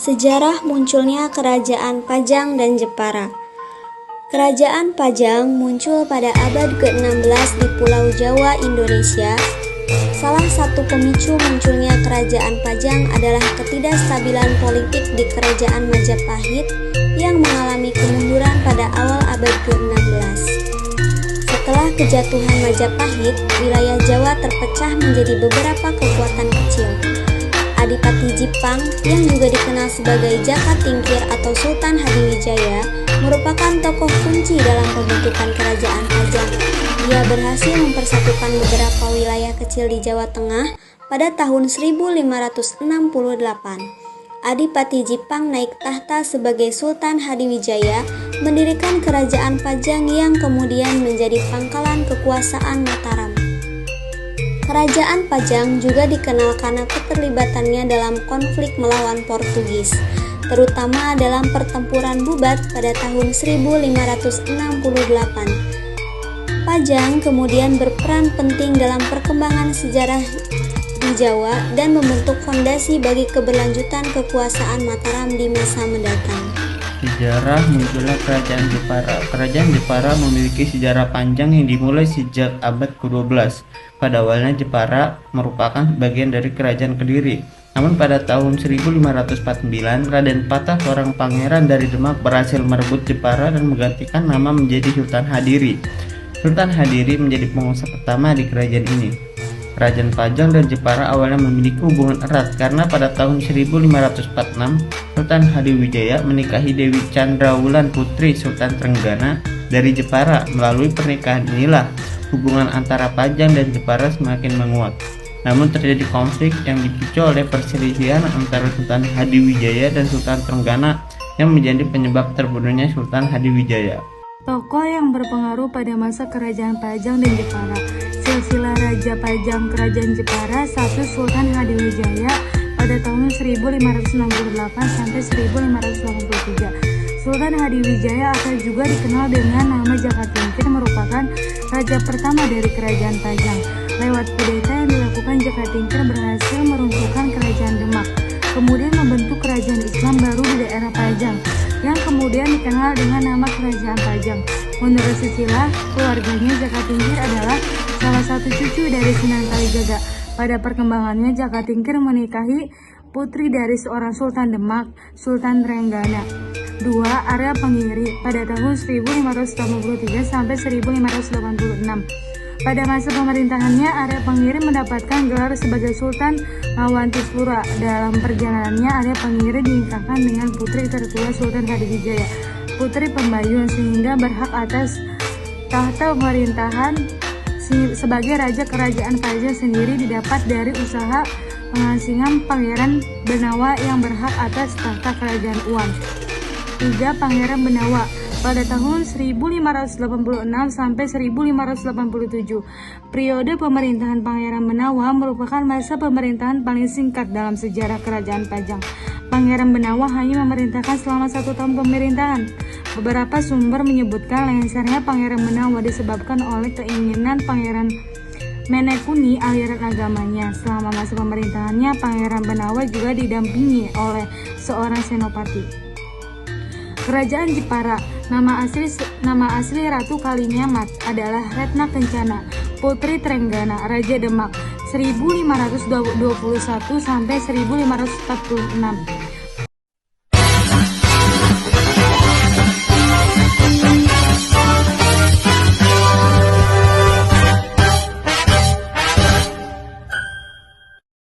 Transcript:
Sejarah munculnya Kerajaan Pajang dan Jepara. Kerajaan Pajang muncul pada abad ke-16 di Pulau Jawa, Indonesia. Salah satu pemicu munculnya Kerajaan Pajang adalah ketidakstabilan politik di Kerajaan Majapahit yang mengalami kemunduran pada awal abad ke-16. Setelah kejatuhan Majapahit, wilayah Jawa terpecah menjadi beberapa kekuatan kecil. Adipati Jipang, yang juga dikenal sebagai Jaka Tingkir atau Sultan Hadiwijaya, merupakan tokoh kunci dalam pembentukan Kerajaan Pajang. Dia berhasil mempersatukan beberapa wilayah kecil di Jawa Tengah pada tahun 1568. Adipati Jipang naik tahta sebagai Sultan Hadiwijaya, mendirikan Kerajaan Pajang yang kemudian menjadi pangkalan kekuasaan Mataram. Kerajaan Pajang juga dikenal karena keterlibatannya dalam konflik melawan Portugis, terutama dalam pertempuran Bubat pada tahun 1568. Pajang kemudian berperan penting dalam perkembangan sejarah di Jawa dan membentuk fondasi bagi keberlanjutan kekuasaan Mataram di masa mendatang. Sejarah munculnya Kerajaan Jepara. Kerajaan Jepara memiliki sejarah panjang yang dimulai sejak abad ke-12. Pada awalnya Jepara merupakan bagian dari Kerajaan Kediri. Namun pada tahun 1549, Raden Patah, seorang pangeran dari Demak, berhasil merebut Jepara dan menggantikan nama menjadi Sultan Hadiri. Sultan Hadiri menjadi penguasa pertama di kerajaan ini. Kerajaan Pajang dan Jepara awalnya memiliki hubungan erat karena pada tahun 1546 Sultan Hadiwijaya menikahi Dewi Candrawulan putri Sultan Trenggana dari Jepara. Melalui pernikahan inilah hubungan antara Pajang dan Jepara semakin menguat. Namun terjadi konflik yang dipicu oleh perselisihan antara Sultan Hadiwijaya dan Sultan Trenggana yang menjadi penyebab terbunuhnya Sultan Hadiwijaya. Tokoh yang berpengaruh pada masa Kerajaan Pajang dan Jepara. Silsilah Raja Pajang Kerajaan Jepara 1 Sultan Hadiwijaya pada tahun 1568 sampai 1583. Sultan Hadiwijaya atau juga dikenal dengan nama Jaka Tingkir merupakan raja pertama dari Kerajaan Pajang. Lewat kudeta yang dilakukan, Jaka Tingkir berhasil meruntuhkan Kerajaan Demak, kemudian membentuk kerajaan Islam baru di daerah Pajang yang kemudian dikenal dengan nama Kerajaan Pajang. Menurut silsilah keluarganya, Jaka Tingkir adalah salah satu cucu dari Sunan Kalijaga. Pada perkembangannya, Jaka Tingkir menikahi putri dari seorang Sultan Demak, Sultan Trenggana. 2. Arya Pengiri pada tahun 1583 sampai 1586. Pada masa pemerintahannya, Arya Pengiri mendapatkan gelar sebagai Sultan Mawantispura. Dalam perjalanannya, Arya Pengiri dinikahkan dengan putri tertua Sultan Hadiwijaya, putri Pembayun, sehingga berhak atas tahta pemerintahan sebagai raja Kerajaan Pajang sendiri didapat dari usaha pengasingan Pangeran Benawa yang berhak atas tahta Kerajaan Uang. 3. Pangeran Benawa pada tahun 1586 sampai 1587. Periode pemerintahan Pangeran Benawa merupakan masa pemerintahan paling singkat dalam sejarah Kerajaan Pajang. Pangeran Benawa hanya memerintahkan selama 1 tahun pemerintahan. Beberapa sumber menyebutkan lengsernya Pangeran Benawa disebabkan oleh keinginan Pangeran menekuni aliran agamanya. Selama masa pemerintahannya, Pangeran Benawa juga didampingi oleh seorang senopati. Kerajaan Jepara. Nama asli Ratu Kalinyamat adalah Retna Kencana, putri Trenggana, Raja Demak, 1521 sampai 1546.